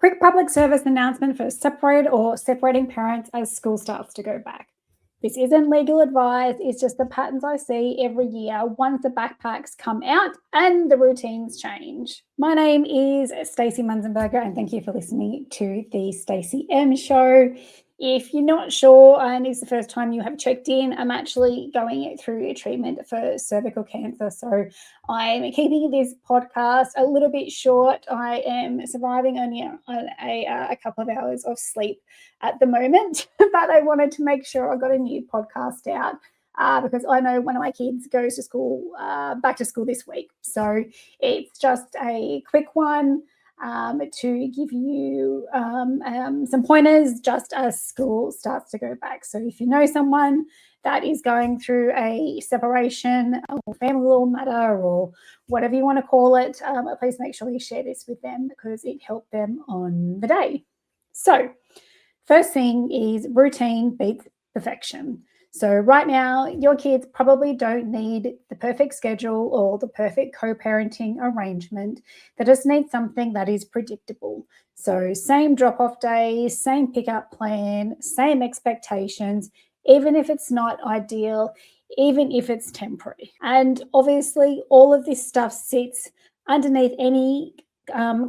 Quick public service announcement for separated or separating parents as school starts to go back. This isn't legal advice, it's just the patterns I see every year once the backpacks come out and the routines change. My name is Stacy Munzenberger and thank you for listening to the StacyM Show. If you're not sure and it's the first time you have checked in, I'm actually going through a treatment for cervical cancer. So I'm keeping this podcast a little bit short. I am surviving only a couple of hours of sleep at the moment, but I wanted to make sure I got a new podcast out because I know one of my kids goes to school, back to school this week. So it's just a quick one. To give you some pointers just as school starts to go back. So if you know someone that is going through a separation or family law matter or whatever you want to call it, please make sure you share this with them because it helped them on the day. So first thing is routine beats perfection. So right now, your kids probably don't need the perfect schedule or the perfect co-parenting arrangement. They just need something that is predictable. So same drop-off days, same pickup plan, same expectations, even if it's not ideal, even if it's temporary. And obviously, all of this stuff sits underneath any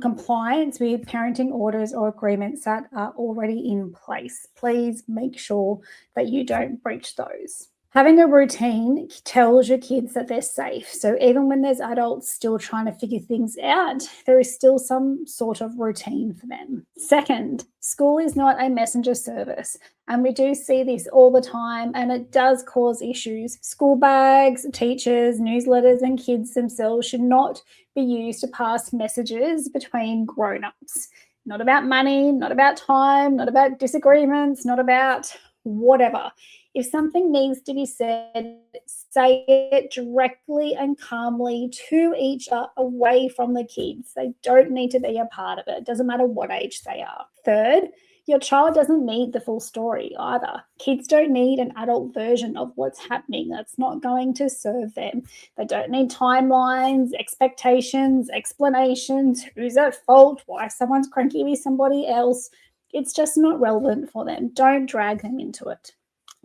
compliance with parenting orders or agreements that are already in place. Please make sure that you don't breach those. Having a routine tells your kids that they're safe. So even when there's adults still trying to figure things out, there is still some sort of routine for them. Second, school is not a messenger service. And we do see this all the time, and it does cause issues. School bags, teachers, newsletters, and kids themselves should not be used to pass messages between grown-ups. Not about money, not about time, not about disagreements, not about whatever. If something needs to be said, say it directly and calmly to each other away from the kids. They don't need to be a part of it. It doesn't matter what age they are. Third, your child doesn't need the full story either. Kids don't need an adult version of what's happening. That's not going to serve them. They don't need timelines, expectations, explanations, who's at fault, why someone's cranky with somebody else. It's just not relevant for them. Don't drag them into it.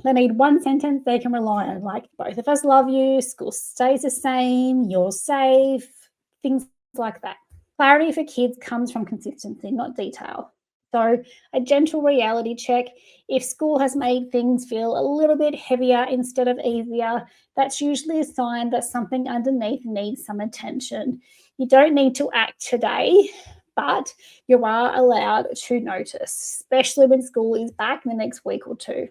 They need one sentence they can rely on, like both of us love you, school stays the same, you're safe, things like that. Clarity for kids comes from consistency, not detail. So a gentle reality check. If school has made things feel a little bit heavier instead of easier, that's usually a sign that something underneath needs some attention. You don't need to act today, but you are allowed to notice, especially when school is back in the next week or two.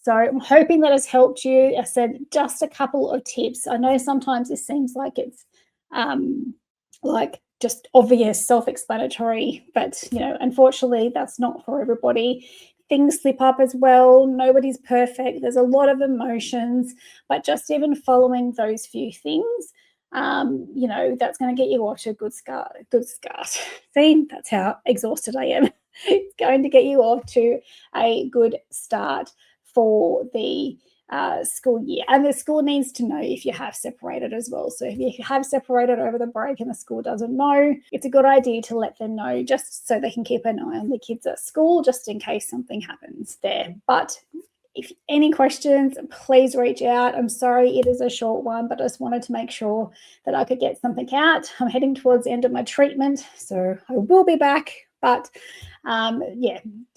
So I'm hoping that has helped you. I said just a couple of tips. I know sometimes it seems like it's like just obvious, self-explanatory, but unfortunately that's not for everybody. Things slip up as well. Nobody's perfect. There's a lot of emotions, but just even following those few things, that's going to get you off to a good start. See, that's how exhausted I am. It's going to get you off to a good start for the school year. And the school needs to know if you have separated as well. So if you have separated over the break and the school doesn't know, it's a good idea to let them know just so they can keep an eye on the kids at school just in case something happens there. But if any questions, please reach out. I'm sorry it is a short one, but I just wanted to make sure that I could get something out. I'm heading towards the end of my treatment, so I will be back. But I've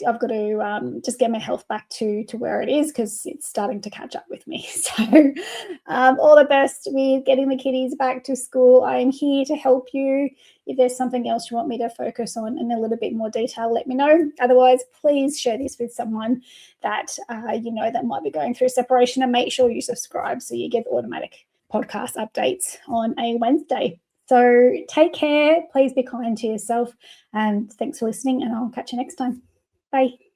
got to just get my health back to where it is because it's starting to catch up with me. So all the best with getting the kiddies back to school. I am here to help you. If there's something else you want me to focus on in a little bit more detail, let me know. Otherwise, please share this with someone that that might be going through separation, and make sure you subscribe so you get automatic podcast updates on a Wednesday. So take care, please be kind to yourself, and thanks for listening, and I'll catch you next time. Bye.